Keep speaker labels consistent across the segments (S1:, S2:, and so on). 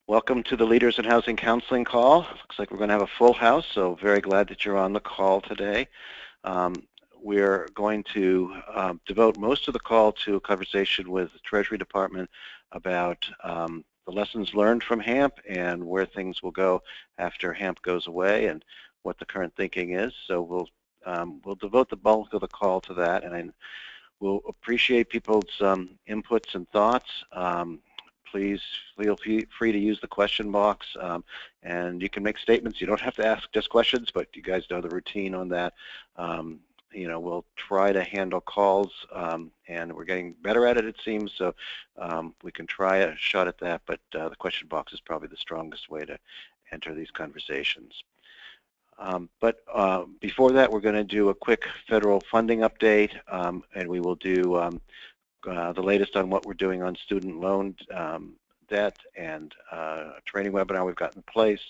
S1: Welcome to the Leaders in Housing Counseling call. Looks like we're going to have a full house, so very glad that you're on the call today. We're going to devote most of the call to a conversation with the Treasury Department about the lessons learned from HAMP and where things will go after HAMP goes away and what the current thinking is. So we'll devote the bulk of the call to that, and we'll appreciate people's inputs and thoughts. Please feel free to use the question box, and you can make statements. You don't have to ask just questions, but you guys know the routine on that. We'll try to handle calls, and we're getting better at it, it seems, so we can try a shot at that, but the question box is probably the strongest way to enter these conversations. Before that, we're going to do a quick federal funding update, and we will do the latest on what we're doing on student loan debt and a training webinar we've got in place.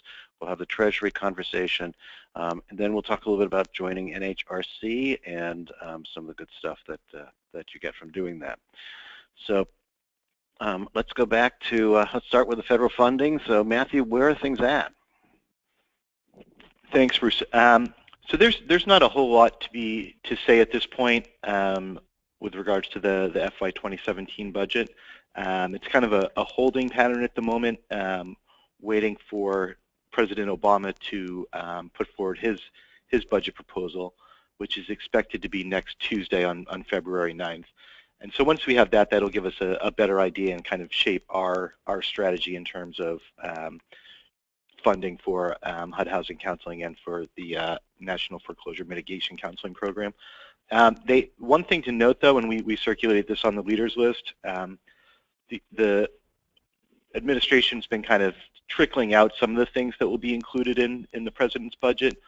S1: We'll have the Treasury conversation, and then we'll talk a little bit about joining NHRC and some of the good stuff that you get from doing that. So let's go back to, let's start with the federal funding. So Matthew, where are things at?
S2: Thanks, Bruce. So there's not a whole lot to say at this point with regards to the FY 2017 budget. It's kind of a holding pattern at the moment, waiting for President Obama to put forward his budget proposal, which is expected to be next Tuesday on February 9th. And so once we have that, that'll give us a better idea and kind of shape our strategy in terms of funding for HUD Housing Counseling and for the National Foreclosure Mitigation Counseling Program. One thing to note, though, and we circulated this on the leaders list, the administration's been kind of trickling out some of the things that will be included in the president's budget.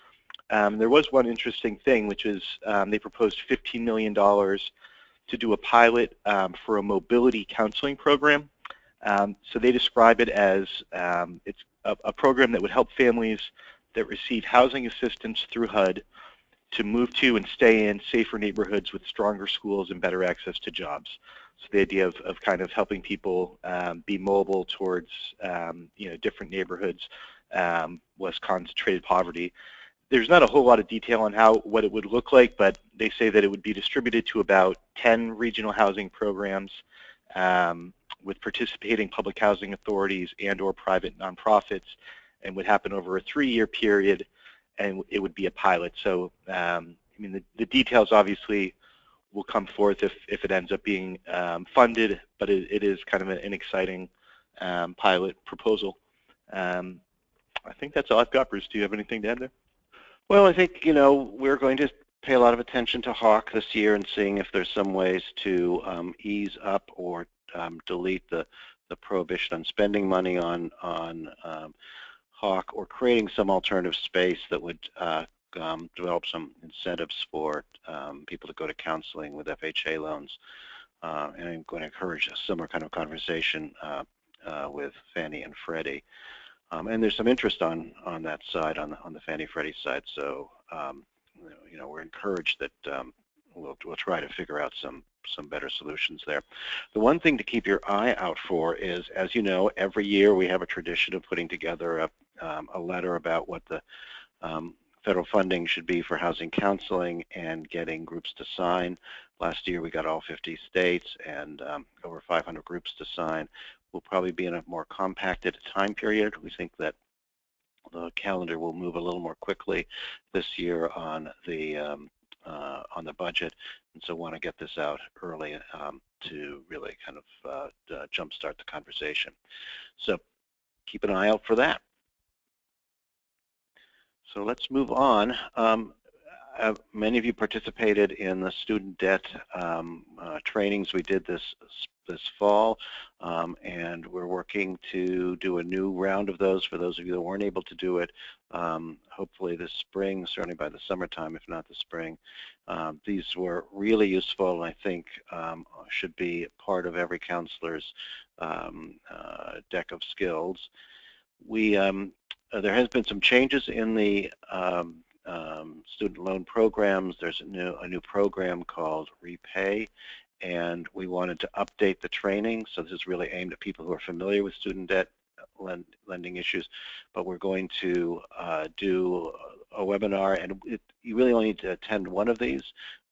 S2: There was one interesting thing, which is they proposed $15 million to do a pilot for a mobility counseling program. So they describe it as it's a program that would help families that receive housing assistance through HUD to move to and stay in safer neighborhoods with stronger schools and better access to jobs. So the idea of kind of helping people be mobile towards different neighborhoods, less concentrated poverty. There's not a whole lot of detail on what it would look like, but they say that it would be distributed to about 10 regional housing programs with participating public housing authorities and or private nonprofits, and would happen over a 3-year period, and it would be a pilot. So I mean, the details obviously will come forth if it ends up being funded, but it is kind of an exciting pilot proposal. I think that's all I've got. Bruce, do you have anything to add there?
S1: Well, I think, we're going to pay a lot of attention to HAWC this year and seeing if there's some ways to ease up or delete the prohibition on spending money on HAWC, or creating some alternative space that would develop some incentives for people to go to counseling with FHA loans. And I'm going to encourage a similar kind of conversation with Fannie and Freddie. And there's some interest on that side, on the Fannie Freddie side. So we're encouraged that we'll try to figure out some better solutions there. The one thing to keep your eye out for is, as you know, every year we have a tradition of putting together a letter about what the federal funding should be for housing counseling and getting groups to sign. Last year we got all 50 states and over 500 groups to sign. We'll probably be in a more compacted time period. We think that the calendar will move a little more quickly this year on the budget, and so want to get this out early to really kind of jumpstart the conversation. So keep an eye out for that. So let's move on. Many of you participated in the student debt trainings we did this fall, and we're working to do a new round of those for those of you that weren't able to do it, hopefully this spring, certainly by the summertime, if not the spring. These were really useful, and I think should be part of every counselor's deck of skills. There has been some changes in the student loan programs. There's a new program called Repay, and we wanted to update the training. So this is really aimed at people who are familiar with student debt lending issues, but we're going to do a webinar, and you really only need to attend one of these,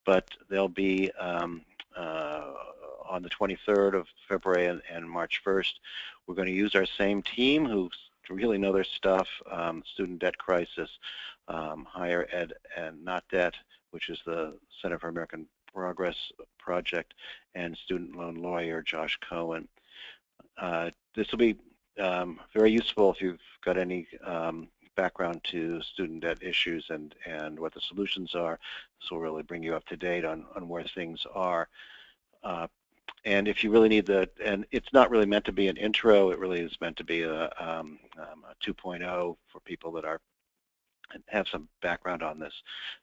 S1: but they'll be on the 23rd of February and March 1st. We're going to use our same team who really know their stuff, student debt crisis, higher ed and not debt, which is the Center for American Progress project, and student loan lawyer Josh Cohen. This will be very useful if you've got any background to student debt issues and what the solutions are. This will really bring you up to date on where things are. And if you really need and it's not really meant to be an intro, it really is meant to be a 2.0 for people that have some background on this.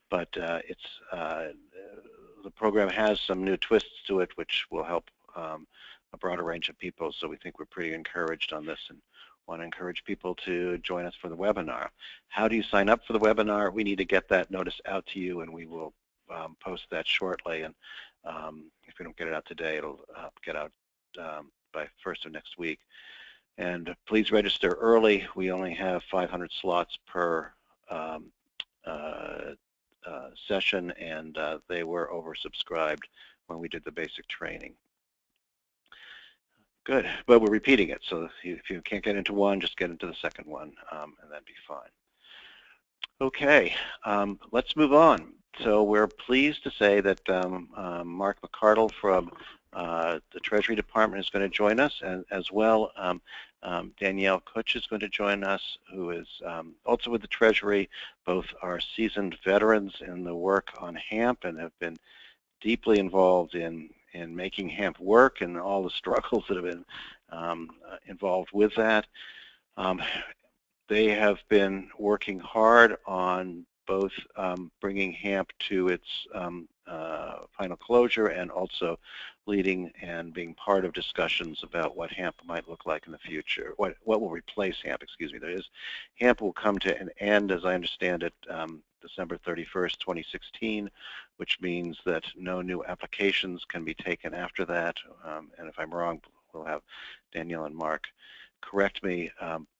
S1: But the program has some new twists to it, which will help a broader range of people. So we think we're pretty encouraged on this and want to encourage people to join us for the webinar. How do you sign up for the webinar? We need to get that notice out to you, and we will post that shortly. And if we don't get it out today, it'll get out by 1st of next week. And please register early. We only have 500 slots per session, and they were oversubscribed when we did the basic training. Good, but we're repeating it, so if you can't get into one, just get into the second one, and that'd be fine. Okay, let's move on. So we're pleased to say that Mark McCardle from the Treasury Department is going to join us, and as well Danielle Kutch is going to join us, who is also with the Treasury. Both are seasoned veterans in the work on HAMP and have been deeply involved in making HAMP work and all the struggles that have been involved with that. They have been working hard on both bringing HAMP to its final closure and also leading and being part of discussions about what HAMP might look like in the future, what will replace HAMP, excuse me. HAMP will come to an end, as I understand it, December 31st, 2016, which means that no new applications can be taken after that. And if I'm wrong, we'll have Danielle and Mark correct me,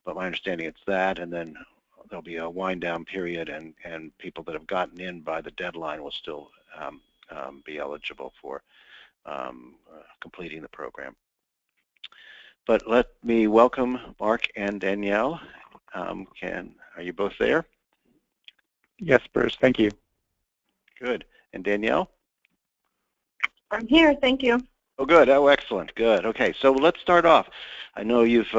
S1: but my understanding it's that, and then there'll be a wind down period, and people that have gotten in by the deadline will still be eligible for completing the program. But let me welcome Mark and Danielle. Are you both there?
S3: Yes, Bruce, thank you.
S1: Good. And Danielle?
S4: I'm here, thank you.
S1: Oh, good. Oh, excellent. Good. Okay, so let's start off. I know you've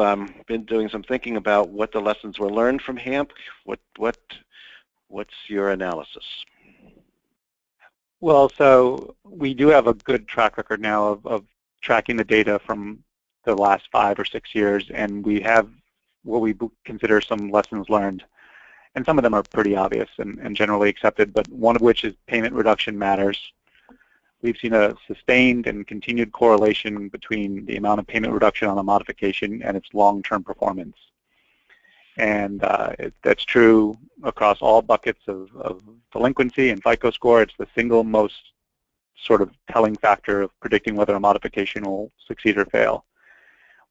S1: been doing some thinking about what the lessons were learned from HAMP. What's your analysis?
S3: Well, so we do have a good track record now of tracking the data from the last 5 or 6 years, and we have what we consider some lessons learned. And some of them are pretty obvious and generally accepted, but one of which is payment reduction matters. We've seen a sustained and continued correlation between the amount of payment reduction on a modification and its long-term performance. And that's true across all buckets of delinquency and FICO score. It's the single most sort of telling factor of predicting whether a modification will succeed or fail.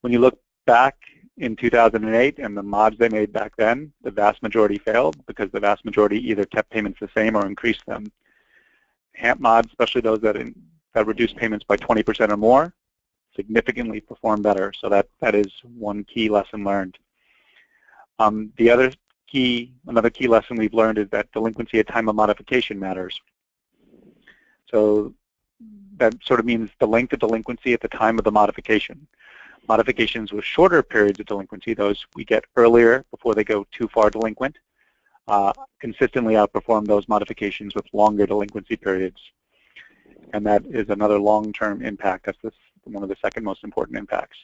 S3: When you look back in 2008 and the mods they made back then, the vast majority failed because the vast majority either kept payments the same or increased them. HAMP mods, especially those that reduce payments by 20% or more, significantly perform better. So that is one key lesson learned. Another key lesson we've learned is that delinquency at time of modification matters. So that sort of means the length of delinquency at the time of the modification. Modifications with shorter periods of delinquency, those we get earlier before they go too far delinquent, consistently outperform those modifications with longer delinquency periods. And that is another long-term impact. That's one of the second most important impacts.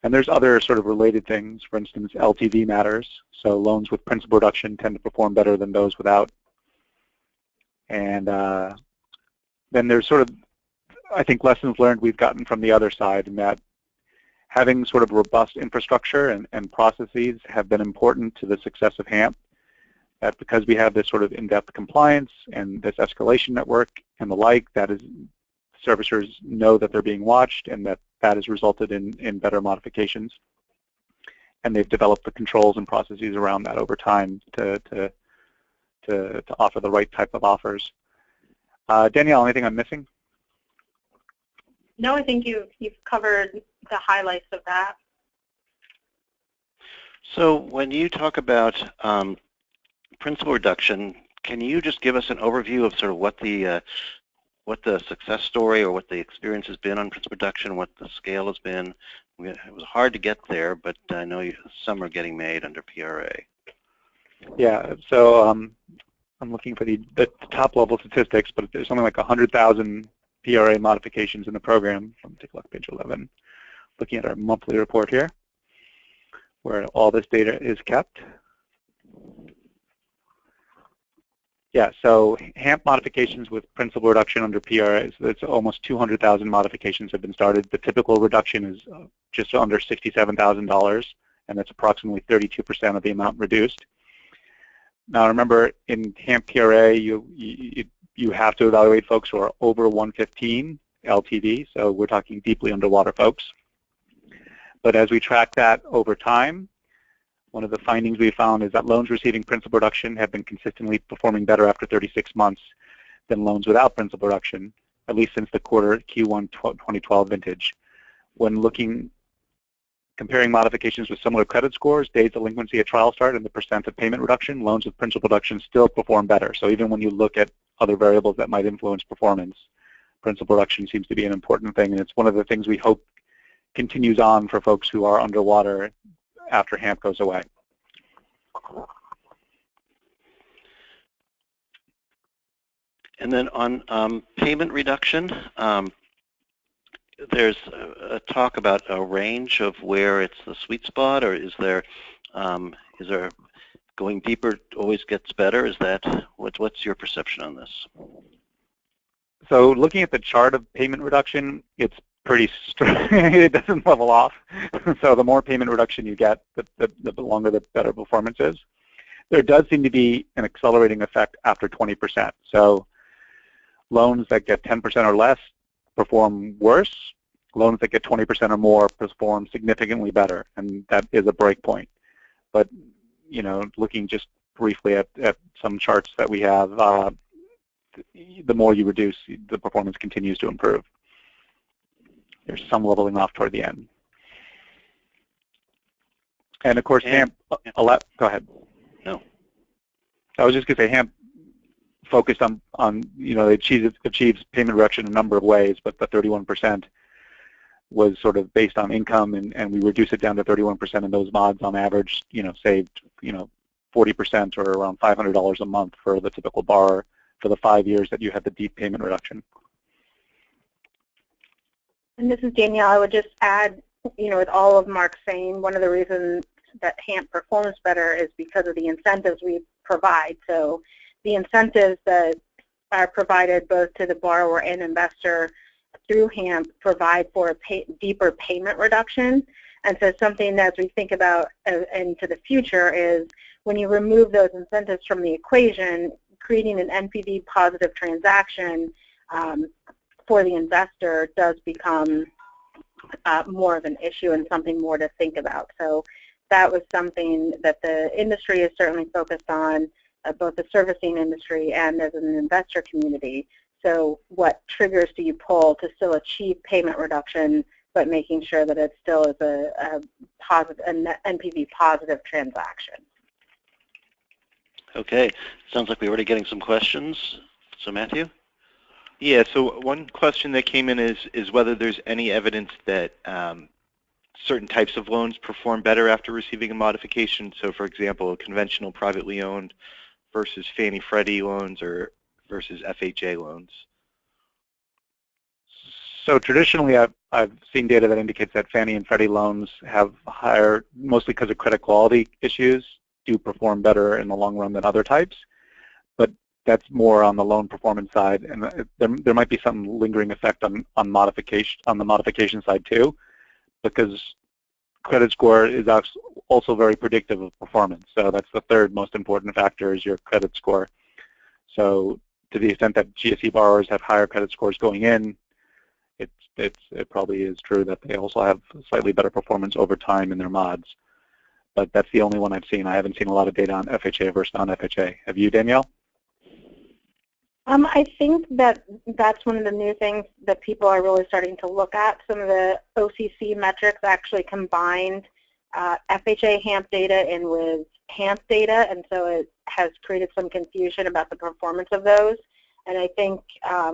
S3: And there's other sort of related things. For instance, LTV matters. So loans with principal reduction tend to perform better than those without. And then there's sort of, I think, lessons learned we've gotten from the other side, in that having sort of robust infrastructure and processes have been important to the success of HAMP. That because we have this sort of in-depth compliance and this escalation network and the like, that is, servicers know that they're being watched, and that has resulted in better modifications. and they've developed the controls and processes around that over time to offer the right type of offers. Danielle, anything I'm missing?
S4: No, I think you've covered the highlights of that.
S1: So when you talk about principal reduction, can you just give us an overview of sort of what the success story or what the experience has been on principal reduction, what the scale has been? It was hard to get there, but I know some are getting made under PRA.
S3: Yeah, so I'm looking for the top level statistics, but there's something like 100,000 PRA modifications in the program. Let me take a look at page 11. Looking at our monthly report here, where all this data is kept. Yeah, so HAMP modifications with principal reduction under PRA, so it's almost 200,000 modifications have been started. The typical reduction is just under $67,000, and that's approximately 32% of the amount reduced. Now remember, in HAMP PRA, you have to evaluate folks who are over 115 LTV, so we're talking deeply underwater folks. But as we track that over time, one of the findings we found is that loans receiving principal reduction have been consistently performing better after 36 months than loans without principal reduction, at least since the Q1 2012 vintage. When comparing modifications with similar credit scores, days delinquency at trial start, and the percent of payment reduction, loans with principal reduction still perform better. So even when you look at other variables that might influence performance, principal reduction seems to be an important thing, and it's one of the things we hope continues on for folks who are underwater after HAMP goes away.
S1: And then on payment reduction, there's a talk about a range of where it's the sweet spot, or is there going deeper always gets better? Is that what's your perception on this?
S3: So looking at the chart of payment reduction, it's pretty straight. It doesn't level off. So the more payment reduction you get, the longer the better performance is. There does seem to be an accelerating effect after 20%. So loans that get 10% or less perform worse. Loans that get 20% or more perform significantly better, and that is a break point. But looking just briefly at some charts that we have, the more you reduce, the performance continues to improve. There's some leveling off toward the end. And of course, HAMP, go ahead.
S1: No.
S3: I was just going to say HAMP focused on it achieves payment reduction a number of ways, but the 31% was sort of based on income, and we reduced it down to 31%, and those mods on average, saved, 40% or around $500 a month for the typical borrower for the 5 years that you had the deep payment reduction.
S4: And this is Danielle. I would just add, with all of Mark saying, one of the reasons that HAMP performs better is because of the incentives we provide. So the incentives that are provided both to the borrower and investor through HAMP provide for a deeper payment reduction. And so something as we think about into the future is when you remove those incentives from the equation, creating an NPV positive transaction for the investor does become more of an issue and something more to think about. So that was something that the industry is certainly focused on, both the servicing industry and as an investor community. So what triggers do you pull to still achieve payment reduction, but making sure that it still is a positive, an NPV positive transaction?
S1: Okay, sounds like we're already getting some questions. So Matthew?
S2: Yeah, so one question that came in is whether there's any evidence that certain types of loans perform better after receiving a modification. So for example, conventional privately owned versus Fannie Freddie loans or versus FHA loans.
S3: So traditionally, I've seen data that indicates that Fannie and Freddie loans have higher, mostly because of credit quality issues, do perform better in the long run than other types. But that's more on the loan performance side, and there might be some lingering effect on the modification side too, because credit score is also very predictive of performance. So that's the third most important factor, is your credit score. So to the extent that GSE borrowers have higher credit scores going in, it probably is true that they also have slightly better performance over time in their mods. but that's the only one I've seen. I haven't seen a lot of data on FHA versus non-FHA. Have you, Danielle?
S4: I think that that's one of the new things that people are really starting to look at. Some of the OCC metrics actually combined FHA HAMP data in with HAMP data, and so it has created some confusion about the performance of those. And I think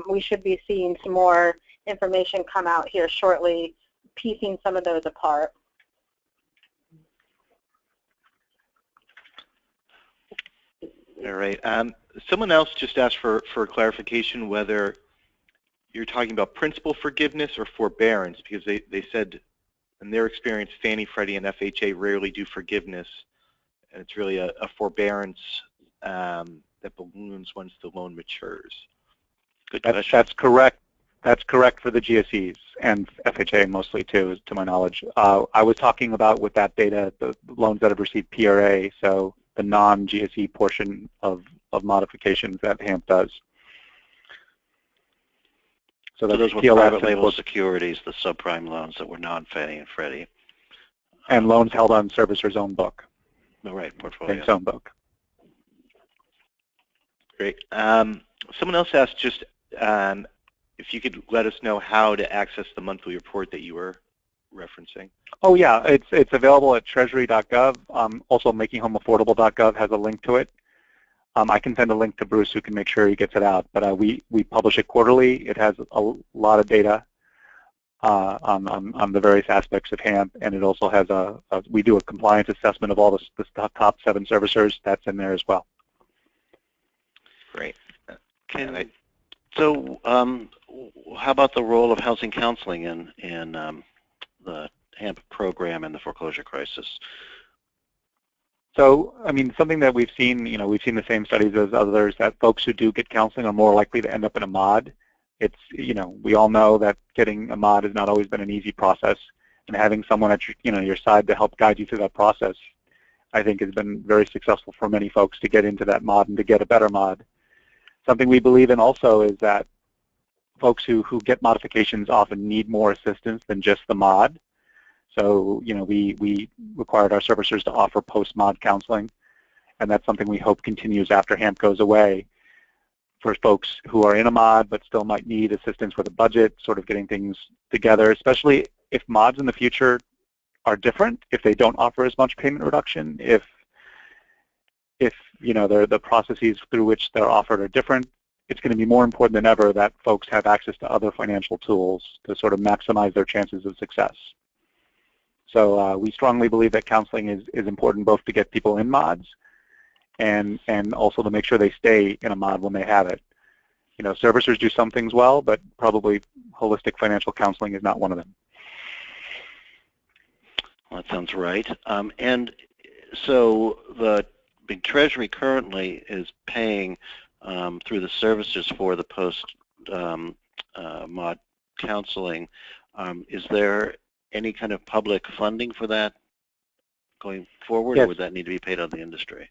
S4: we should be seeing some more information come out here shortly, piecing some of those apart.
S2: All right. Someone else just asked for clarification whether you're talking about principal forgiveness or forbearance, because they said in their experience, Fannie, Freddie, and FHA rarely do forgiveness, and it's really a forbearance that balloons once the loan matures.
S1: Good question.
S3: That's correct. That's correct for the GSEs and FHA mostly too, to my knowledge. I was talking about with that data, the loans that have received PRA, so the non-GSE portion of modifications that HAMP does.
S1: So those were private label securities, the subprime loans that were non-Fannie and Freddie.
S3: And loans held on servicer's own book.
S1: Oh, right, portfolio.
S3: Its own book.
S2: Great. Someone else asked just if you could let us know how to access the monthly report that you were referencing.
S3: Oh yeah, it's available at treasury.gov. Also makinghomeaffordable.gov has a link to it. I can send a link to Bruce who can make sure he gets it out, but we publish it quarterly. It has a lot of data on the various aspects of HAMP, and it also has we do a compliance assessment of all the top 7 servicers. That's in there as well.
S2: Great.
S1: So how about the role of housing counseling in the HAMP program and the foreclosure crisis?
S3: So, I mean, something that we've seen, we've seen the same studies as others, that folks who do get counseling are more likely to end up in a mod. It's, we all know that getting a mod has not always been an easy process, and having someone at your side to help guide you through that process, I think has been very successful for many folks to get into that mod and to get a better mod. Something we believe in also is that folks who get modifications often need more assistance than just the mod. So, we required our servicers to offer post-mod counseling, and that's something we hope continues after HAMP goes away for folks who are in a mod but still might need assistance with a budget, sort of getting things together, especially if mods in the future are different, if they don't offer as much payment reduction, if the processes through which they're offered are different. It's going to be more important than ever that folks have access to other financial tools to sort of maximize their chances of success. So we strongly believe that counseling is important both to get people in mods and also to make sure they stay in a mod when they have it. Servicers do some things well, but probably holistic financial counseling is not one of them.
S1: Well, that sounds right. And so the Big Treasury currently is paying through the services for the post-mod counseling. Is there any kind of public funding for that going forward,
S3: yes,
S1: or would that need to be paid on the industry?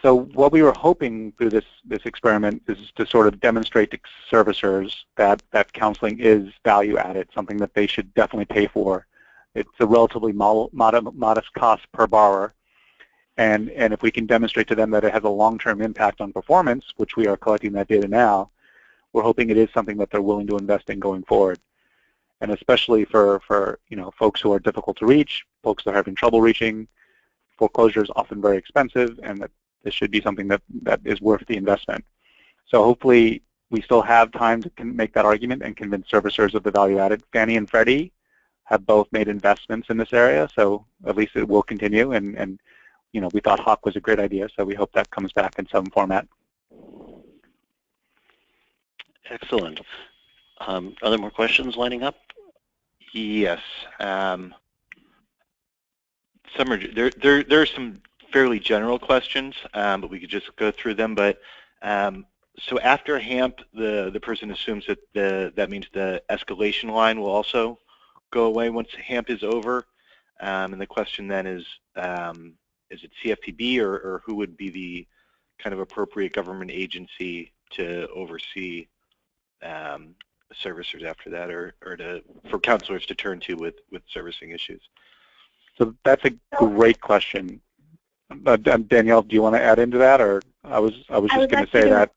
S3: So what we were hoping through this experiment is to sort of demonstrate to servicers that counseling is value added, something that they should definitely pay for. It's a relatively modest cost per borrower. And if we can demonstrate to them that it has a long-term impact on performance, which we are collecting that data now, we're hoping it is something that they're willing to invest in going forward. And especially for folks who are difficult to reach, folks that are having trouble reaching, foreclosure is often very expensive, and that this should be something that is worth the investment. So hopefully we still have time to make that argument and convince servicers of the value added. Fannie and Freddie have both made investments in this area, so at least it will continue. And we thought HAWK was a great idea, so we hope that comes back in some format.
S1: Excellent. Are there more questions lining up?
S2: Yes. There are some fairly general questions, but we could just go through them. But so after HAMP, the person assumes that that means the escalation line will also go away once HAMP is over. And the question then is it CFPB or who would be the kind of appropriate government agency to oversee servicers after that, or for counselors to turn to with servicing issues?
S3: So that's a great question. Danielle, do you want to add into that, or I was just going to say that.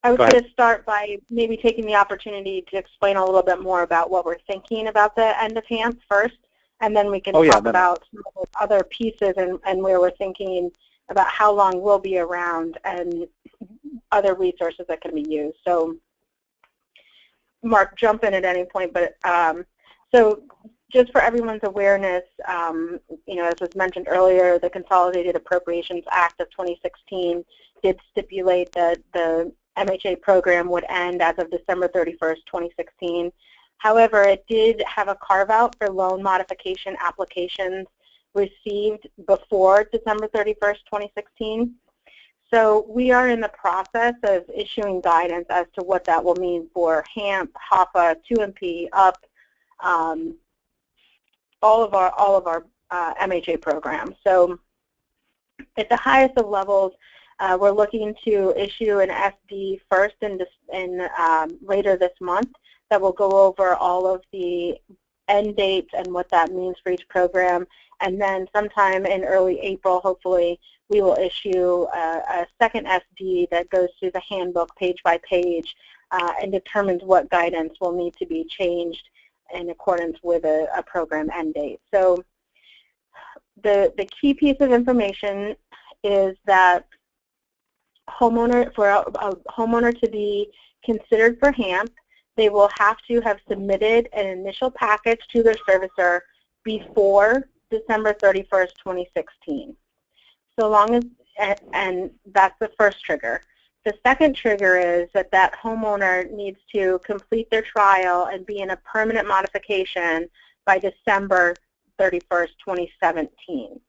S4: I was going to start by maybe taking the opportunity to explain a little bit more about what we're thinking about the end of HAMP first, and then we can talk about some of the other pieces and where we're thinking about how long we'll be around and other resources that can be used. So, Mark, jump in at any point, but so just for everyone's awareness, you know, as was mentioned earlier, the Consolidated Appropriations Act of 2016 did stipulate that the MHA program would end as of December 31st, 2016. However, it did have a carve-out for loan modification applications received before December 31st, 2016. So we are in the process of issuing guidance as to what that will mean for HAMP, HAFA, 2MP, UP, all of our MHA programs. So at the highest of levels, we're looking to issue an SD first later this month that will go over all of the end dates and what that means for each program. And then sometime in early April, hopefully, we will issue a second SD that goes through the handbook page by page and determines what guidance will need to be changed in accordance with a program end date. So the key piece of information is that for a homeowner to be considered for HAMP, they will have to have submitted an initial package to their servicer before December 31st, 2016. So long as, and that's the first trigger. The second trigger is that that homeowner needs to complete their trial and be in a permanent modification by December 31st, 2017.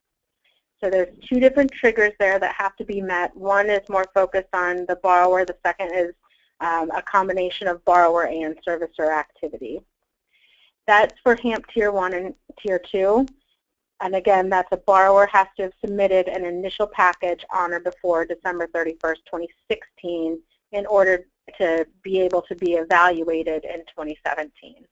S4: So there's two different triggers there that have to be met. One is more focused on the borrower. The second is a combination of borrower and servicer activity. That's for HAMP Tier 1 and Tier 2. And again, that's a borrower has to have submitted an initial package on or before December 31st, 2016 in order to be able to be evaluated in 2017.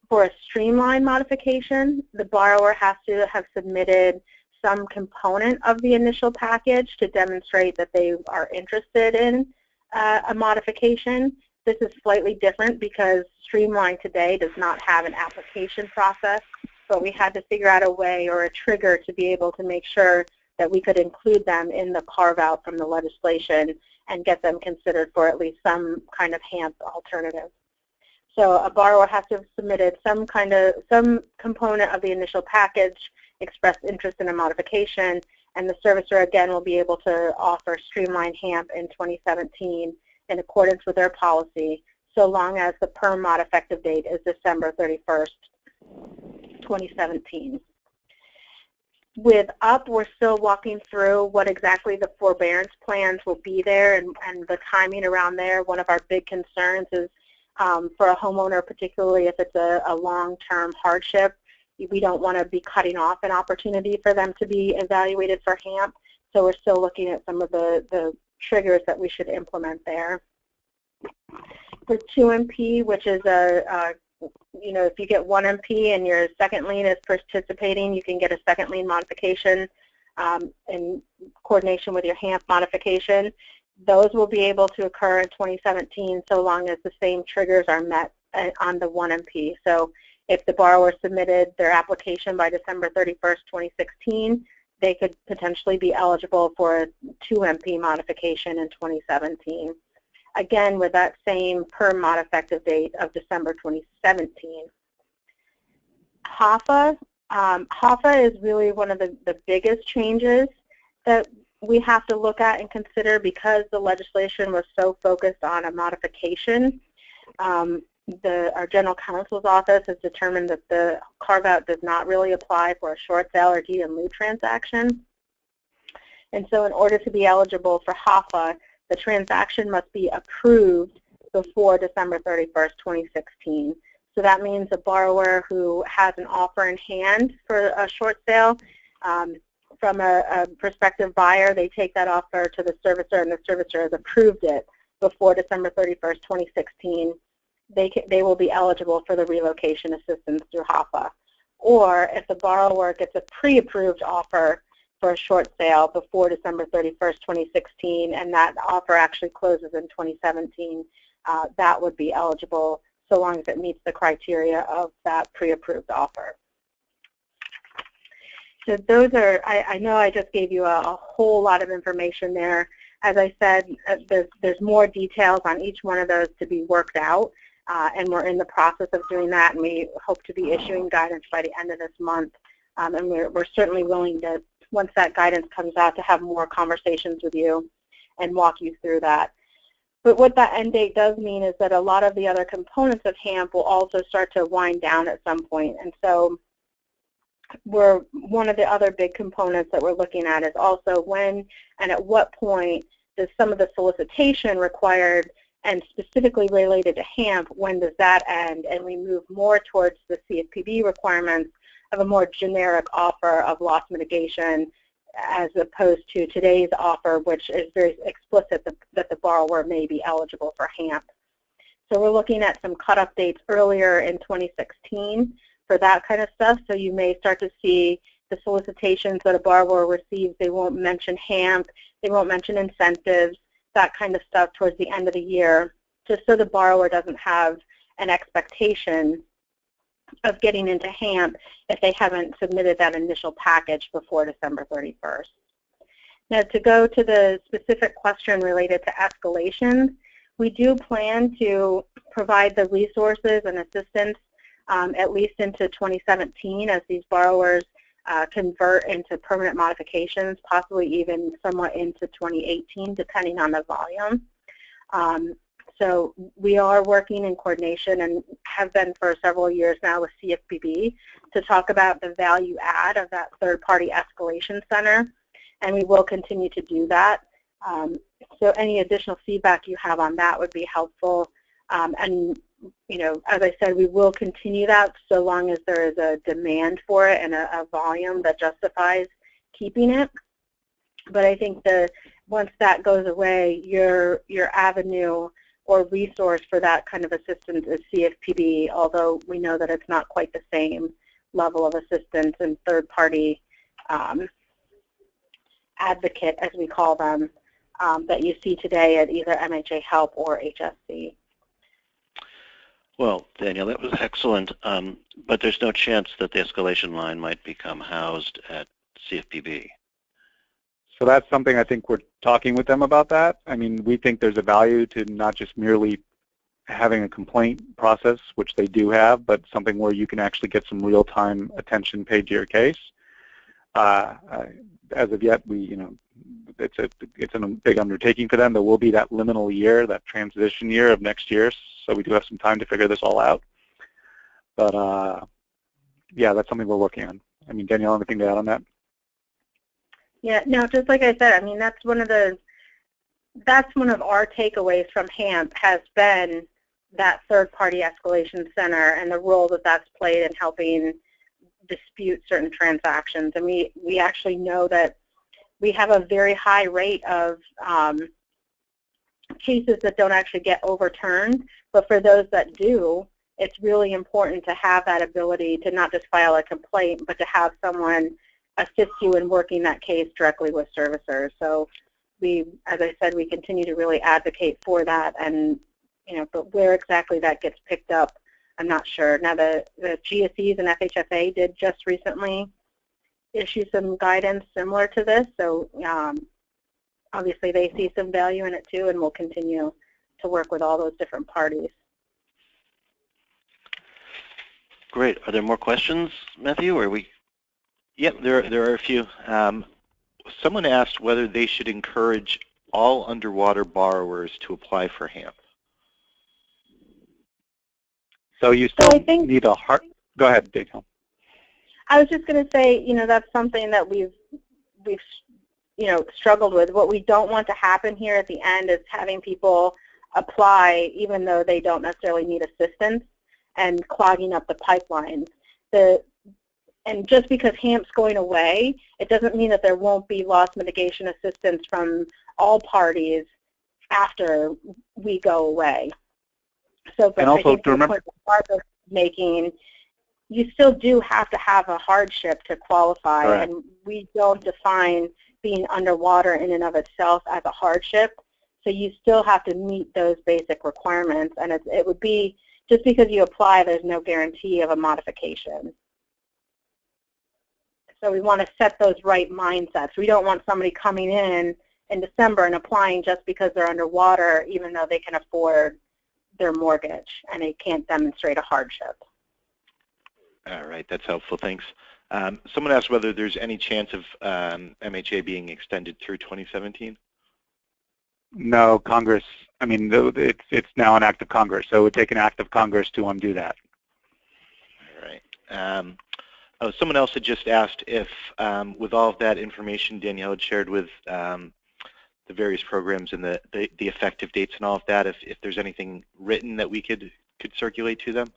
S4: For a streamlined modification, the borrower has to have submitted some component of the initial package to demonstrate that they are interested in a modification. This is slightly different because Streamline today does not have an application process, but we had to figure out a way or a trigger to be able to make sure that we could include them in the carve-out from the legislation and get them considered for at least some kind of HAMP alternative. So a borrower has to have submitted some component of the initial package, expressed interest in a modification, and the servicer again will be able to offer Streamline HAMP in 2017 in accordance with their policy, so long as the perm mod effective date is December 31st, 2017. With UP, we're still walking through what exactly the forbearance plans will be there and the timing around there. One of our big concerns is for a homeowner, particularly if it's a long-term hardship, we don't want to be cutting off an opportunity for them to be evaluated for HAMP. So we're still looking at some of the triggers that we should implement there. For 2MP, which is you know, if you get 1MP and your second lien is participating, you can get a second lien modification in coordination with your HAMP modification. Those will be able to occur in 2017 so long as the same triggers are met on the 1MP. So if the borrower submitted their application by December 31st, 2016, they could potentially be eligible for a 2MP modification in 2017. Again, with that same perm mod effective date of December 2017. HAFA. HAFA is really one of the biggest changes that we have to look at and consider because the legislation was so focused on a modification. Our general counsel's office has determined that the carve-out does not really apply for a short sale or deed in lieu transaction. And so in order to be eligible for HAFA, the transaction must be approved before December 31st, 2016. So that means a borrower who has an offer in hand for a short sale, from a prospective buyer, they take that offer to the servicer, and the servicer has approved it before December 31st, 2016. they will be eligible for the relocation assistance through HAPA. Or if the borrower gets a pre-approved offer for a short sale before December 31st, 2016, and that offer actually closes in 2017, that would be eligible so long as it meets the criteria of that pre-approved offer. So those are, I know I just gave you a whole lot of information there. As I said, there's more details on each one of those to be worked out, and we're in the process of doing that, and we hope to be issuing guidance by the end of this month. And we're certainly willing to, once that guidance comes out, to have more conversations with you and walk you through that. But what that end date does mean is that a lot of the other components of HAMP will also start to wind down at some point. And so one of the other big components that we're looking at is also when and at what point does some of the solicitation required and specifically related to HAMP, when does that end, and we move more towards the CFPB requirements of a more generic offer of loss mitigation as opposed to today's offer, which is very explicit that the borrower may be eligible for HAMP. So we're looking at some cutoff dates earlier in 2016 for that kind of stuff. So you may start to see the solicitations that a borrower receives, they won't mention HAMP, they won't mention incentives, that kind of stuff towards the end of the year, just so the borrower doesn't have an expectation of getting into HAMP if they haven't submitted that initial package before December 31st. Now, to go to the specific question related to escalations, we do plan to provide the resources and assistance at least into 2017 as these borrowers convert into permanent modifications, possibly even somewhat into 2018, depending on the volume. So we are working in coordination and have been for several years now with CFPB to talk about the value add of that third-party escalation center, and we will continue to do that. So any additional feedback you have on that would be helpful. And you know, as I said, we will continue that so long as there is a demand for it and a volume that justifies keeping it. But I think once that goes away, your avenue or resource for that kind of assistance is CFPB, although we know that it's not quite the same level of assistance and third-party advocate, as we call them, that you see today at either MHA Help or HSC.
S1: Well, Danielle, that was excellent, but there's no chance that the escalation line might become housed at CFPB.
S3: So that's something I think we're talking with them about that. I mean, we think there's a value to not just merely having a complaint process, which they do have, but something where you can actually get some real-time attention paid to your case. As of yet, it's a big undertaking for them. There will be that liminal year, that transition year of next year, so we do have some time to figure this all out. But yeah, that's something we're working on. I mean, Danielle, anything to add on that?
S4: Yeah, no, just like I said, I mean, that's one of our takeaways from HAMP has been that third-party escalation center and the role that that's played in helping dispute certain transactions. And we actually know that we have a very high rate of cases that don't actually get overturned, but for those that do, it's really important to have that ability to not just file a complaint, but to have someone assist you in working that case directly with servicers. So as I said, we continue to really advocate for that, and but where exactly that gets picked up, I'm not sure. Now the GSEs and FHFA did just recently issue some guidance similar to this, so obviously they see some value in it too, and we'll continue to work with all those different parties.
S1: Great. Are there more questions, Matthew? Or are we?
S2: Yep, there are a few. Someone asked whether they should encourage all underwater borrowers to apply for HAMP.
S3: So you still need a hard. Go ahead, Danielle.
S4: I was just going to say, that's something that we've struggled with. What we don't want to happen here at the end is having people apply even though they don't necessarily need assistance and clogging up the pipelines. And just because HAMP's going away, it doesn't mean that there won't be loss mitigation assistance from all parties after we go away. So, but
S3: And also
S4: I think
S3: to remember,
S4: the point Barbara's making, you still do have to have a hardship to qualify,
S3: correct.
S4: and we don't define being underwater in and of itself as a hardship. So you still have to meet those basic requirements, and it would be, just because you apply, there's no guarantee of a modification. So we want to set those right mindsets. We don't want somebody coming in December and applying just because they're underwater, even though they can afford their mortgage and they can't demonstrate a hardship.
S2: All right, that's helpful. Thanks. Someone asked whether there's any chance of MHA being extended through 2017.
S3: No, Congress, I mean, it's now an act of Congress, so it would take an act of Congress to undo that.
S2: All right. Someone else had just asked if, with all of that information Danielle had shared with the various programs and the effective dates and all of that, if there's anything written that we could circulate to them?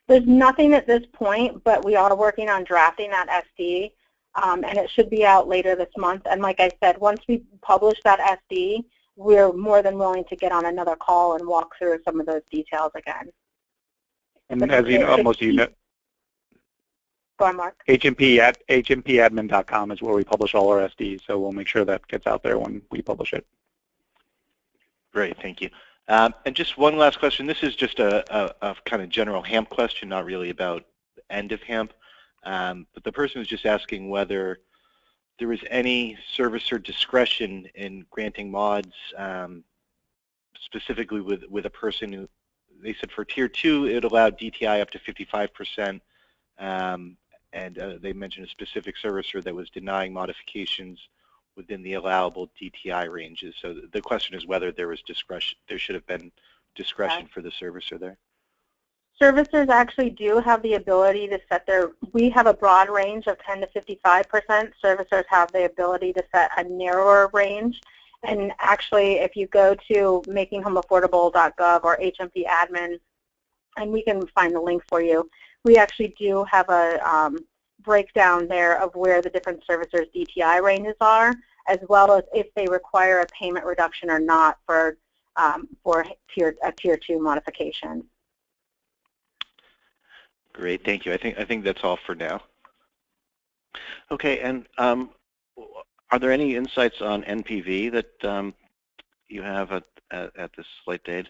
S4: There's nothing at this point, but we are working on drafting that SD, and it should be out later this month. And like I said, once we publish that SD, we're more than willing to get on another call and walk through some of those details again.
S3: And as you know, most of you know,
S4: go on, Mark.
S3: hmpadmin.com is where we publish all our SDs, so we'll make sure that gets out there when we publish it.
S2: Great, thank you. And just one last question. This is just a kind of general HAMP question, not really about the end of HAMP. But the person was just asking whether there was any servicer discretion in granting mods, specifically with a person who, they said for Tier 2, it allowed DTI up to 55%, and they mentioned a specific servicer that was denying modifications within the allowable DTI ranges. So the question is whether there was discretion, there should have been discretion for the servicer there.
S4: Servicers actually do have the ability to set their, we have a broad range of 10 to 55%. Servicers have the ability to set a narrower range. And actually, if you go to makinghomeaffordable.gov or HMP admin, and we can find the link for you, we actually do have a breakdown there of where the different servicers' DTI ranges are, as well as if they require a payment reduction or not for a tier 2 modification.
S2: Great, thank you. I think that's all for now.
S1: Okay, and are there any insights on NPV that you have at this late date?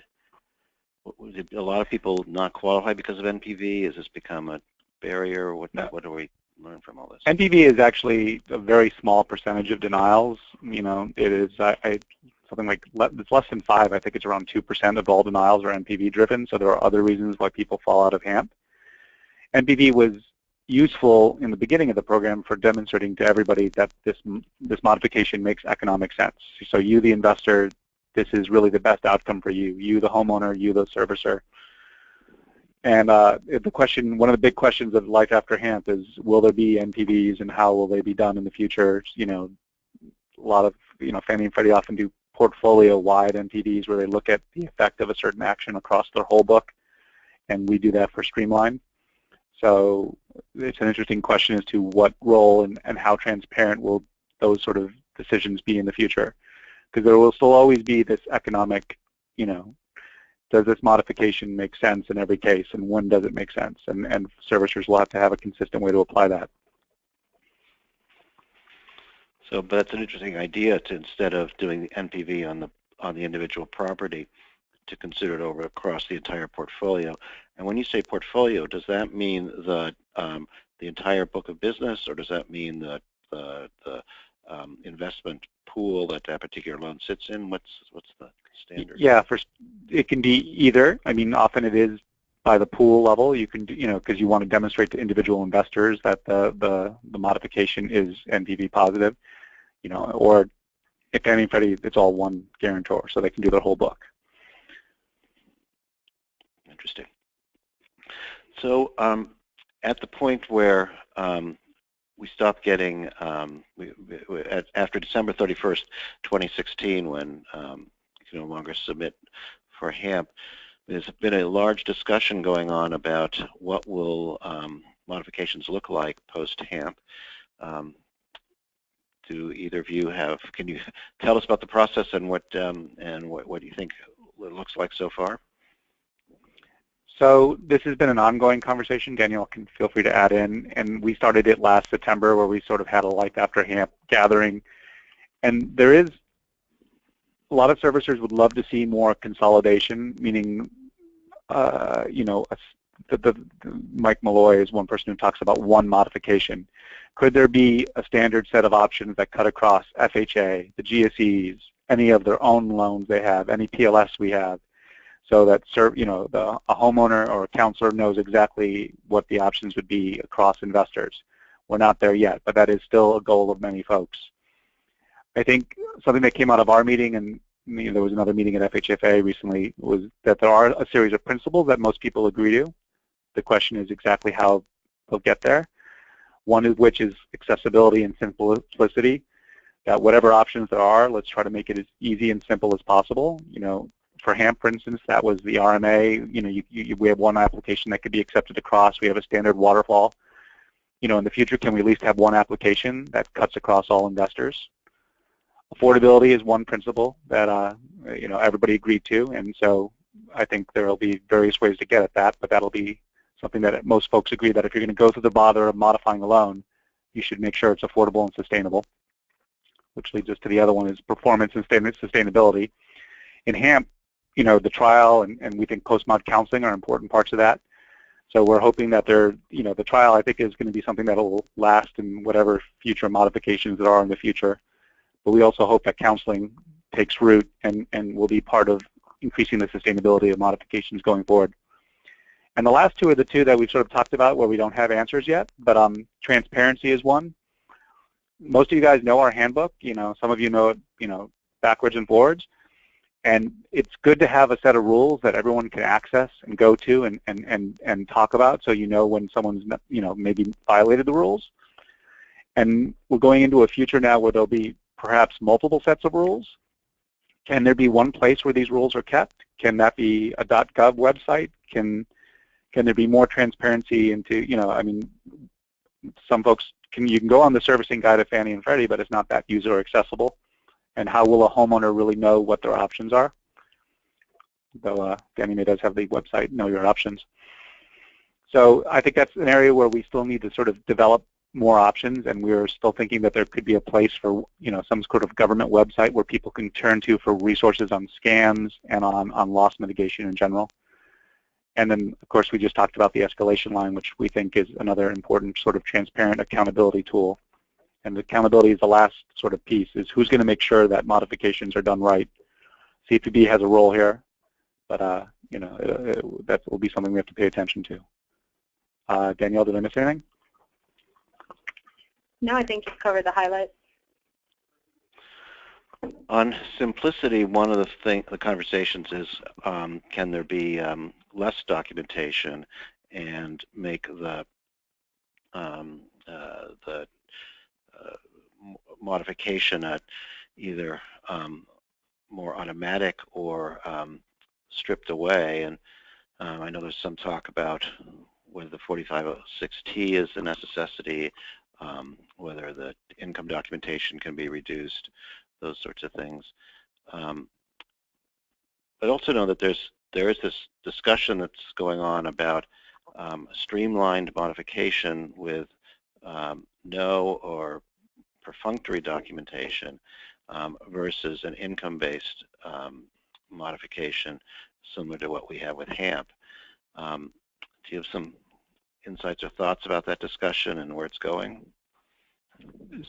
S1: Did a lot of people not qualify because of NPV? Has this become a barrier? What do we learn from all this?
S3: NPV is actually a very small percentage of denials. You know, it is something like it's less than 5. I think it's around 2% of all denials are NPV driven. So there are other reasons why people fall out of HAMP. NPV was useful in the beginning of the program for demonstrating to everybody that this modification makes economic sense. So you, the investor, this is really the best outcome for you. You, the homeowner, you, the servicer. And the question, one of the big questions of life after HAMP is, will there be NPVs and how will they be done in the future? You know, a lot of, Fannie and Freddie often do portfolio-wide NPVs where they look at the effect of a certain action across their whole book, and we do that for Streamline. So it's an interesting question as to what role and how transparent will those sort of decisions be in the future. Because there will still always be this economic, does this modification make sense in every case, and when does it make sense? And servicers will have to have a consistent way to apply that.
S1: So, but it's an interesting idea to, instead of doing the NPV on the individual property, to consider it over across the entire portfolio. And when you say portfolio, does that mean the entire book of business, or does that mean the investment pool that particular loan sits in? What's the standard? Yeah,
S3: it can be either. I mean, often it is by the pool level. You can, because you want to demonstrate to individual investors that the modification is NPV positive, or if Fannie and Freddie, it's all one guarantor, so they can do their whole book.
S1: Interesting. So at the point where we stopped getting, after December 31st, 2016, when you can no longer submit for HAMP, there's been a large discussion going on about what will modifications look like post-HAMP. Do either of you can you tell us about the process and what you think it looks like so far?
S3: So this has been an ongoing conversation. Danielle can feel free to add in. And we started it last September where we sort of had a Life After HAMP gathering. And there is a lot of servicers would love to see more consolidation, meaning, you know, Mike Malloy is one person who talks about one modification. Could there be a standard set of options that cut across FHA, the GSEs, any of their own loans they have, any PLS we have, so that you know, a homeowner or a counselor knows exactly what the options would be across investors? We're not there yet, but that is still a goal of many folks. I think something that came out of our meeting, and you know, there was another meeting at FHFA recently, was that there are a series of principles that most people agree to. The question is exactly how they'll get there. One of which is accessibility and simplicity, that whatever options there are, let's try to make it as easy and simple as possible. You know, for HAMP, for instance, that was the RMA. You know, we have one application that could be accepted across. We have a standard waterfall. You know, in the future, can we at least have one application that cuts across all investors? Affordability is one principle that you know, everybody agreed to, and so I think there will be various ways to get at that, but that'll be something that most folks agree that if you're going to go through the bother of modifying a loan, you should make sure it's affordable and sustainable, which leads us to the other one is performance and sustainability. In HAMP, you know, the trial and we think post-mod counseling are important parts of that. So we're hoping that you know, the trial I think is going to be something that will last in whatever future modifications there are in the future. But we also hope that counseling takes root and will be part of increasing the sustainability of modifications going forward. And the last two are the two that we've sort of talked about where we don't have answers yet, but transparency is one. Most of you guys know our handbook. You know, some of you know it, you know, backwards and forwards. And it's good to have a set of rules that everyone can access and go to and talk about, so you know when someone's, you know, maybe violated the rules. And we're going into a future now where there'll be perhaps multiple sets of rules. Can there be one place where these rules are kept? Can that be a .gov website? Can there be more transparency into, you know, I mean, some folks you can go on the servicing guide of Fannie and Freddie, but it's not that user accessible. And how will a homeowner really know what their options are? Though Fannie Mae does have the website, Know Your Options. So I think that's an area where we still need to sort of develop more options, and we're still thinking that there could be a place for, you know, some sort of government website where people can turn to for resources on scams and on loss mitigation in general. And then, of course, we just talked about the escalation line, which we think is another important sort of transparent accountability tool. And accountability is the last sort of piece, is who's going to make sure that modifications are done right. CFPB has a role here, but you know, that will be something we have to pay attention to. Danielle, did I miss anything?
S4: No, I think you've covered the highlights.
S1: On simplicity, one of the conversations is, can there be less documentation and make the modification at either more automatic or stripped away? And I know there's some talk about whether the 4506T is a necessity, whether the income documentation can be reduced, those sorts of things. But also know that there is this discussion that's going on about streamlined modification with no or perfunctory documentation versus an income-based modification similar to what we have with HAMP. Do you have some insights or thoughts about that discussion and where it's going?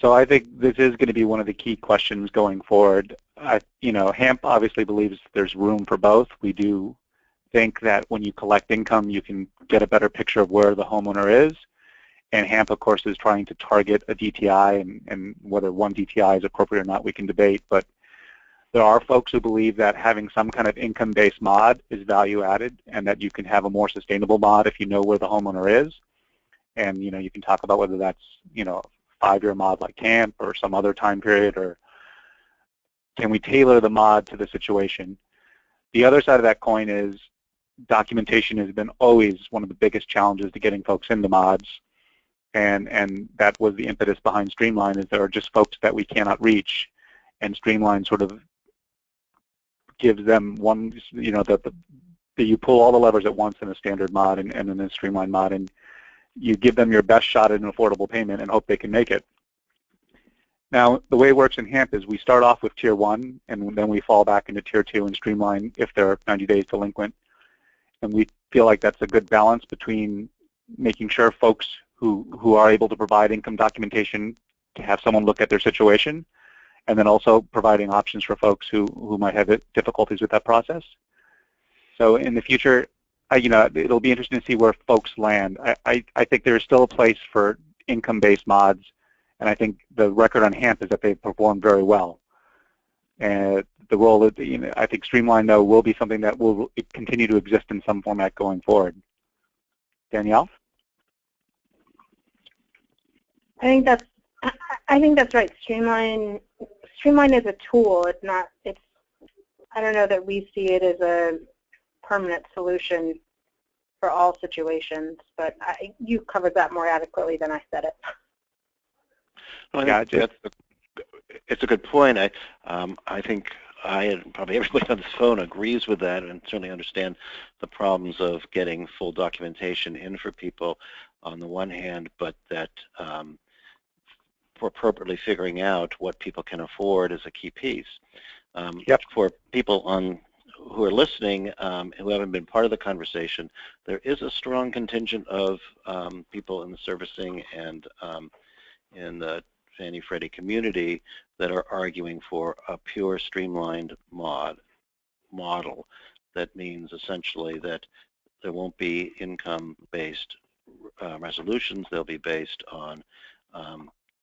S3: So I think this is going to be one of the key questions going forward. You know, HAMP obviously believes there's room for both. We do think that when you collect income, you can get a better picture of where the homeowner is. And HAMP, of course, is trying to target a DTI, and whether one DTI is appropriate or not, we can debate. But there are folks who believe that having some kind of income-based mod is value added, and that you can have a more sustainable mod if you know where the homeowner is. And, you know, you can talk about whether that's, you know, 5-year mod like HAMP or some other time period, or can we tailor the mod to the situation? The other side of that coin is documentation has been always one of the biggest challenges to getting folks into mods, and that was the impetus behind Streamline, is there are just folks that we cannot reach, and Streamline sort of gives them one, you know, the you pull all the levers at once in a standard mod and in a streamlined mod, and you give them your best shot at an affordable payment and hope they can make it. Now, the way it works in HAMP is we start off with Tier 1, and then we fall back into Tier 2 and streamline if they're 90 days delinquent. And we feel like that's a good balance between making sure folks who are able to provide income documentation to have someone look at their situation, and then also providing options for folks who might have difficulties with that process. So in the future, it'll be interesting to see where folks land. I think there's still a place for income-based mods, and I think the record on HAMP is that they've performed very well. And the role of, I think Streamline, though, will be something that will continue to exist in some format going forward. Danielle?
S4: I think that's right. Streamline is a tool. It's not. I don't know that we see it as a permanent solution for all situations, but you covered that more adequately than I said it.
S1: Well, it's a good point. I think I and probably everybody on this phone agrees with that, and certainly understand the problems of getting full documentation in for people on the one hand, but that for appropriately figuring out what people can afford is a key piece.
S3: Yep.
S1: For people who are listening who haven't been part of the conversation, there is a strong contingent of people in the servicing and in the Fannie Freddie community that are arguing for a pure streamlined model. That means essentially that there won't be income-based resolutions. They'll be based on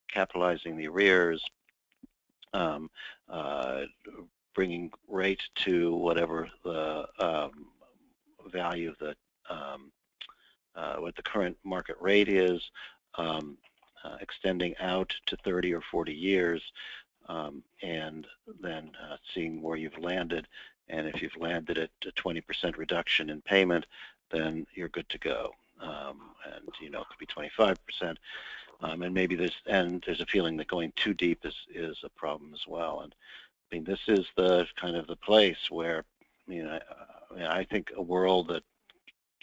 S1: capitalizing the arrears, bringing rate to whatever the value of the what the current market rate is, extending out to 30 or 40 years, and then seeing where you've landed. And if you've landed at a 20% reduction in payment, then you're good to go. And it could be 25%. And maybe there's a feeling that going too deep is a problem as well. And I mean, this is the kind of the place where, I think a world that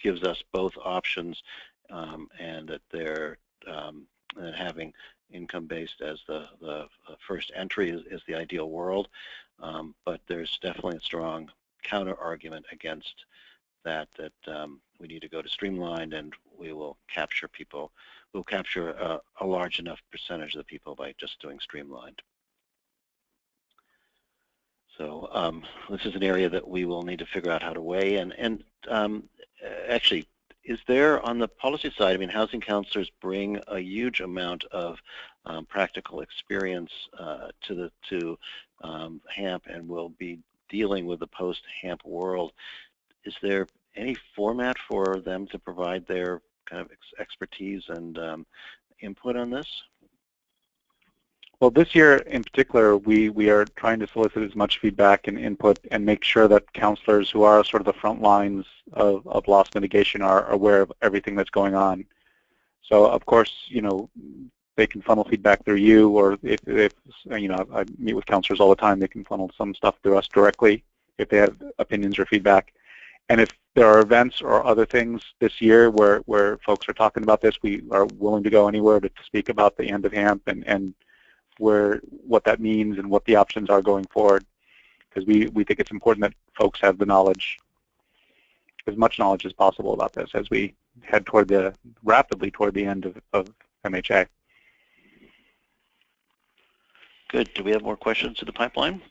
S1: gives us both options, and that they're and having income-based as the first entry is the ideal world. But there's definitely a strong counter-argument against that we need to go to streamlined, and we will capture people. We'll capture a large enough percentage of the people by just doing streamlined. So this is an area that we will need to figure out how to weigh. And actually, is there on the policy side? I mean, housing counselors bring a huge amount of practical experience to HAMP, and will be dealing with the post-HAMP world. Is there any format for them to provide their kind of expertise and input on this?
S3: Well, this year in particular, we are trying to solicit as much feedback and input and make sure that counselors who are sort of the front lines of loss mitigation are aware of everything that's going on. So, of course, they can funnel feedback through you, or if I meet with counselors all the time, they can funnel some stuff through us directly if they have opinions or feedback. And if there are events or other things this year where folks are talking about this, we are willing to go anywhere to speak about the end of HAMP and what that means and what the options are going forward, because we think it's important that folks have the knowledge, as much knowledge as possible about this as we head rapidly toward the end of MHA.
S1: Good. Do we have more questions to the pipeline?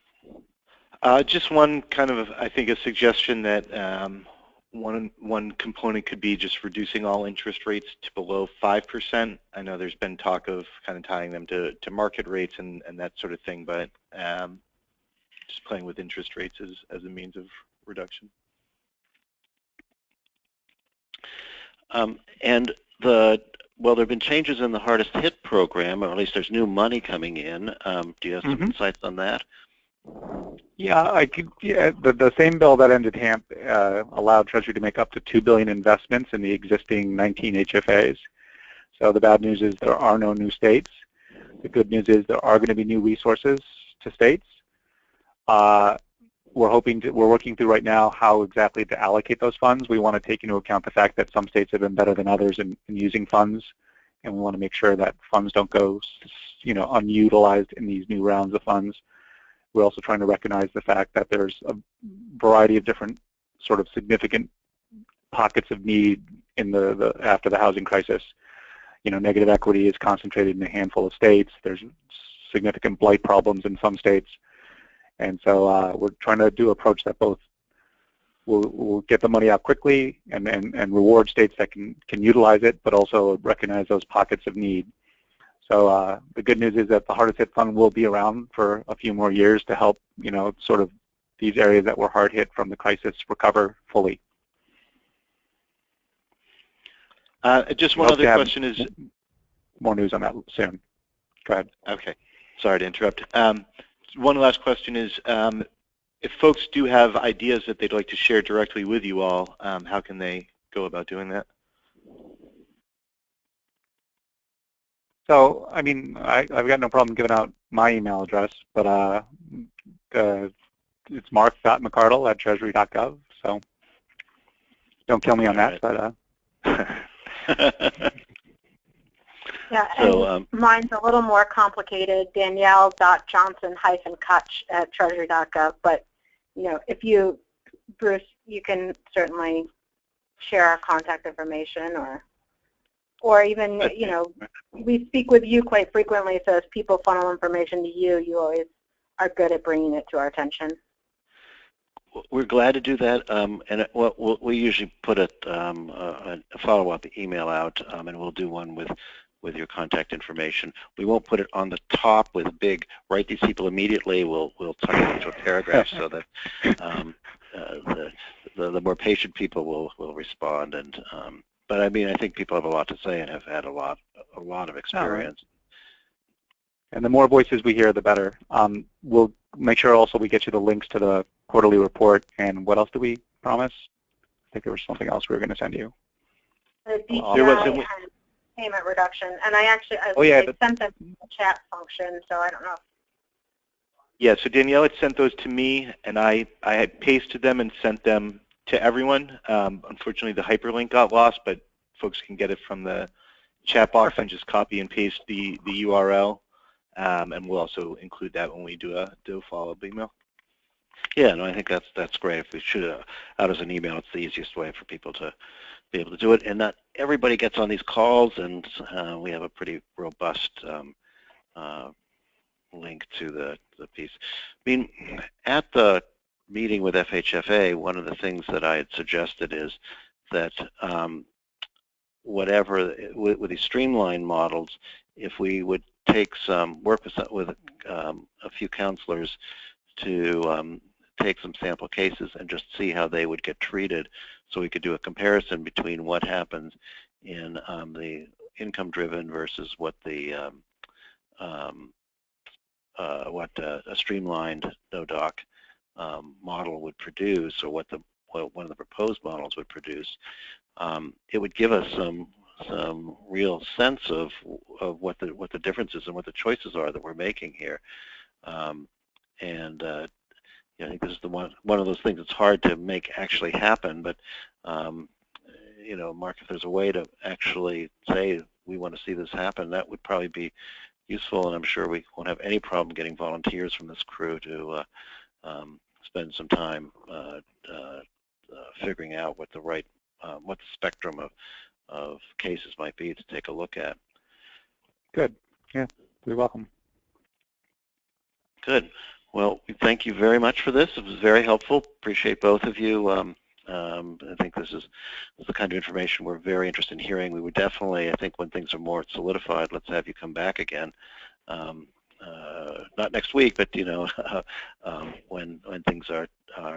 S2: Just one kind of, I think, a suggestion that one component could be just reducing all interest rates to below 5%. I know there's been talk of kind of tying them to market rates and that sort of thing, but just playing with interest rates as a means of reduction.
S1: Well, there have been changes in the hardest hit program, or at least there's new money coming in. Do you have some insights on that?
S3: Yeah, the same bill that ended HAMP allowed Treasury to make up to $2 billion investments in the existing 19 HFAs. So the bad news is there are no new states. The good news is there are going to be new resources to states. we're working through right now how exactly to allocate those funds. We want to take into account the fact that some states have been better than others in using funds, and we want to make sure that funds don't go, unutilized in these new rounds of funds. We're also trying to recognize the fact that there's a variety of different sort of significant pockets of need in after the housing crisis. Negative equity is concentrated in a handful of states. There's significant blight problems in some states. And so we're trying to approach that both will get the money out quickly and reward states that can utilize it, but also recognize those pockets of need. So the good news is that the Hardest Hit Fund will be around for a few more years to help, sort of these areas that were hard hit from the crisis recover fully.
S2: Just one other question is...
S3: More news on that soon. Go ahead.
S2: Okay. Sorry to interrupt. One last question is, if folks do have ideas that they'd like to share directly with you all, how can they go about doing that?
S3: So, I mean, I've got no problem giving out my email address, but it's mark.mccardle@treasury.gov, so don't kill me on that, but...
S4: Yeah,
S1: So,
S4: and mine's a little more complicated, Danielle.Johnson-Cutch@treasury.gov, but, if you, Bruce, you can certainly share our contact information or even, we speak with you quite frequently, so as people funnel information to you, you always are good at bringing it to our attention.
S1: We're glad to do that, and we usually put a follow-up email out, and we'll do one with your contact information. We won't put it on the top with a big, write these people immediately. We'll tuck it into a paragraph so that the more patient people will respond. And but I mean, I think people have a lot to say and have had a lot of experience.
S3: And the more voices we hear, the better. We'll make sure also we get you the links to the quarterly report. And what else did we promise? I think there was something else we were going to send you.
S4: The DTI payment reduction, and I sent them a chat function, so I don't know.
S2: Yeah, so Danielle had sent those to me, and I had pasted them and sent them to everyone. Unfortunately, the hyperlink got lost, but folks can get it from the chat box and just copy and paste the URL, and we'll also include that when we do a follow-up email.
S1: Yeah, no, I think that's great. If we shoot it out as an email, it's the easiest way for people to be able to do it. And not everybody gets on these calls, and we have a pretty robust link to the piece. I mean, at the meeting with FHFA, one of the things that I had suggested is that with these streamlined models, if we would take work with a few counselors to take some sample cases and just see how they would get treated, so we could do a comparison between what happens in the income-driven versus what a streamlined no-doc model would produce, or what one of the proposed models would produce. It would give us some real sense of what the differences and what the choices are that we're making here. I think this is one of those things that's hard to make actually happen, but Mark, if there's a way to actually say we want to see this happen, that would probably be useful, and I'm sure we won't have any problem getting volunteers from this crew to spend some time figuring out what the spectrum of cases might be to take a look at. Good.
S3: Yeah, you're welcome.
S1: Good. Well, thank you very much for this. It was very helpful. Appreciate both of you. I think this is the kind of information we're very interested in hearing. We would definitely, I think, when things are more solidified, let's have you come back again. Not next week, but when things are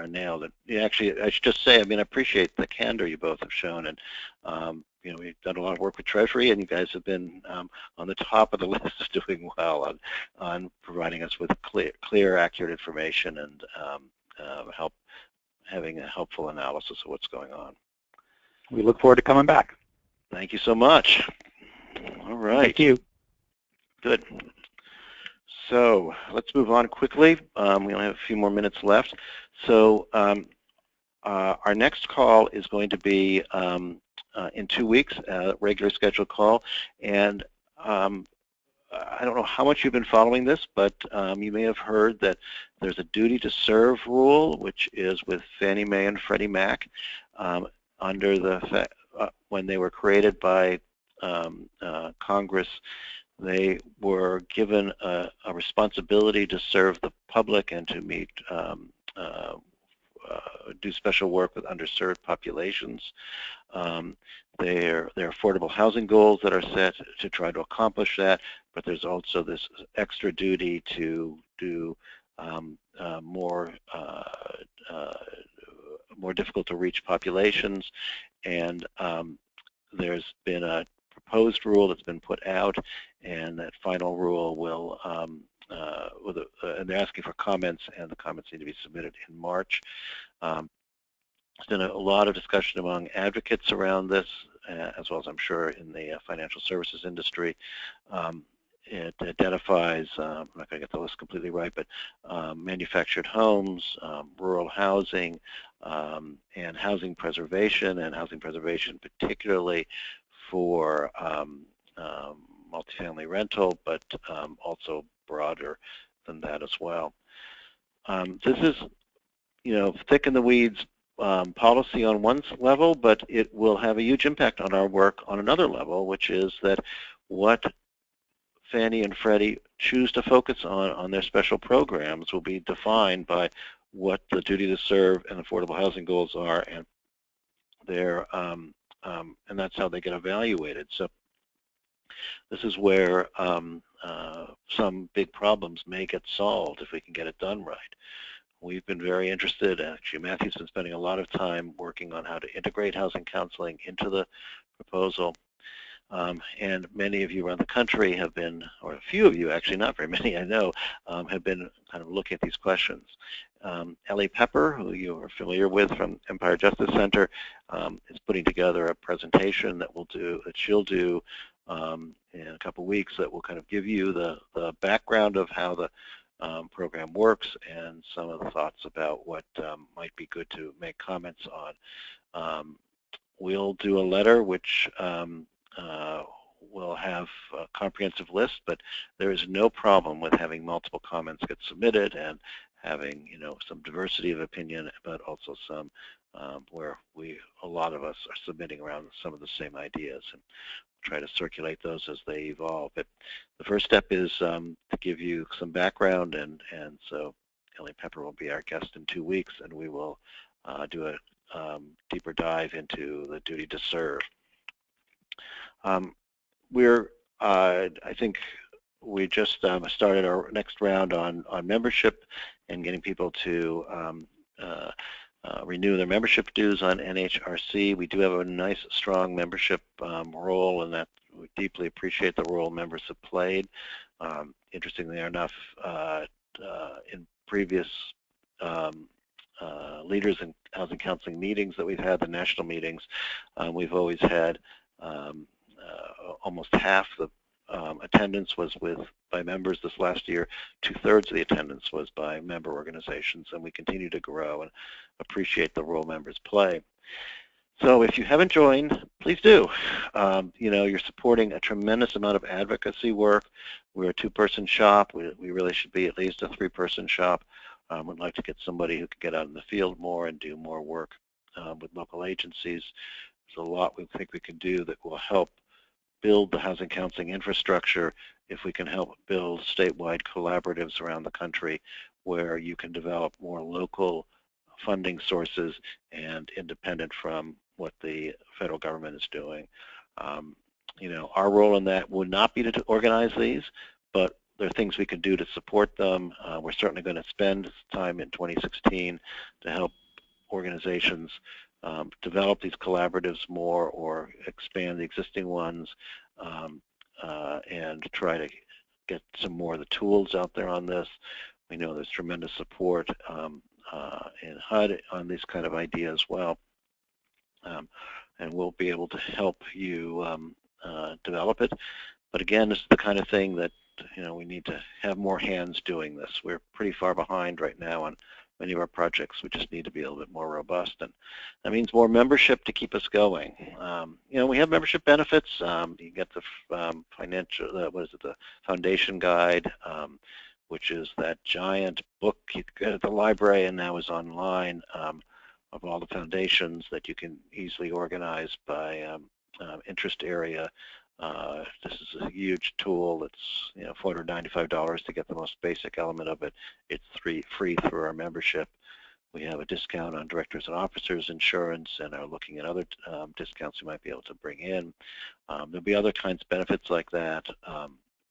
S1: nailed. And actually, I should just say, I mean, I appreciate the candor you both have shown, and we've done a lot of work with Treasury, and you guys have been on the top of the list of doing well on providing us with clear, accurate information and having a helpful analysis of what's going on.
S3: We look forward to coming back.
S1: Thank you so much. All right.
S3: Thank you.
S1: Good. So let's move on quickly. We only have a few more minutes left. So our next call is going to be in 2 weeks, a regular scheduled call, and I don't know how much you've been following this, but you may have heard that there's a duty to serve rule, which is with Fannie Mae and Freddie Mac, under the when they were created by Congress. They were given a responsibility to serve the public and to meet do special work with underserved populations. Their affordable housing goals that are set to try to accomplish that, but there's also this extra duty to do more difficult to reach populations, and there's been a proposed rule that's been put out, and that final rule will and they're asking for comments, and the comments need to be submitted in March. There's been a lot of discussion among advocates around this, as well as I'm sure in the financial services industry. It identifies, I'm not going to get the list completely right, but manufactured homes, rural housing, and housing preservation particularly for multifamily rental, but also broader than that as well. This is, thick in the weeds policy on one level, but it will have a huge impact on our work on another level, which is that what Fannie and Freddie choose to focus on their special programs will be defined by what the duty to serve and affordable housing goals are, and their and that's how they get evaluated. So this is where some big problems may get solved if we can get it done right. We've been very interested, actually Matthew's been spending a lot of time working on how to integrate housing counseling into the proposal. And many of you around the country have been, or a few of you actually, not very many I know, have been kind of looking at these questions. Ellie Pepper, who you are familiar with from Empire Justice Center, is putting together a presentation that she'll do in a couple weeks that will kind of give you the background of how the program works and some of the thoughts about what might be good to make comments on. We'll do a letter which will have a comprehensive list, but there is no problem with having multiple comments get submitted and having some diversity of opinion, but also some where a lot of us are submitting around some of the same ideas, and try to circulate those as they evolve. But the first step is to give you some background, and so Ellie Pepper will be our guest in 2 weeks, and we will do a deeper dive into the duty to serve. I think we just started our next round on membership and getting people to renew their membership dues on NHRC. We do have a nice, strong membership role, and that we deeply appreciate the role members have played. Interestingly enough, in previous leaders in housing counseling meetings that we've had, the national meetings, we've always had almost half the attendance was by members. This last year, 2/3 of the attendance was by member organizations, and we continue to grow and appreciate the role members play. So if you haven't joined, please do. You're supporting a tremendous amount of advocacy work. We're a 2-person shop. We really should be at least a 3-person shop. We'd like to get somebody who can get out in the field more and do more work with local agencies. There's a lot we think we can do that will help build the housing counseling infrastructure if we can help build statewide collaboratives around the country where you can develop more local funding sources and independent from what the federal government is doing. Our role in that would not be to organize these, but there are things we can do to support them. We're certainly going to spend time in 2016 to help organizations develop these collaboratives more or expand the existing ones, and try to get some more of the tools out there on this. We know there's tremendous support in HUD on these kind of ideas as well, and we'll be able to help you develop it. But again, this is the kind of thing that we need to have more hands doing this. We're pretty far behind right now on many of our projects, we just need to be a little bit more robust, and that means more membership to keep us going. We have membership benefits. You get the financial, the Foundation Guide, which is that giant book you get at the library and now is online, of all the foundations that you can easily organize by interest area. This is a huge tool. It's $495 to get the most basic element of it. It's free through our membership. We have a discount on directors and officers insurance and are looking at other discounts we might be able to bring in. There'll be other kinds of benefits like that.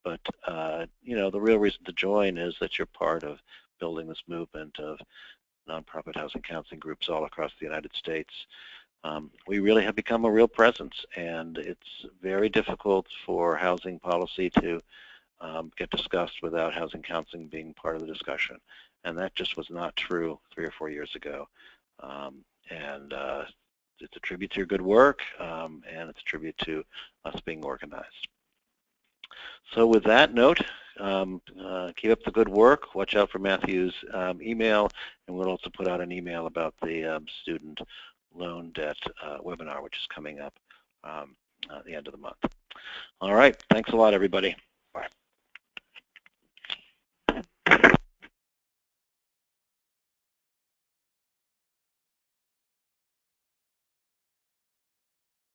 S1: But the real reason to join is that you're part of building this movement of nonprofit housing counseling groups all across the United States. We really have become a real presence, and it's very difficult for housing policy to get discussed without housing counseling being part of the discussion. And that just was not true 3 or 4 years ago. It's a tribute to your good work, and it's a tribute to us being organized. So with that note, keep up the good work. Watch out for Matthew's email, and we'll also put out an email about the student loan debt webinar, which is coming up at the end of the month. All right, thanks a lot, everybody.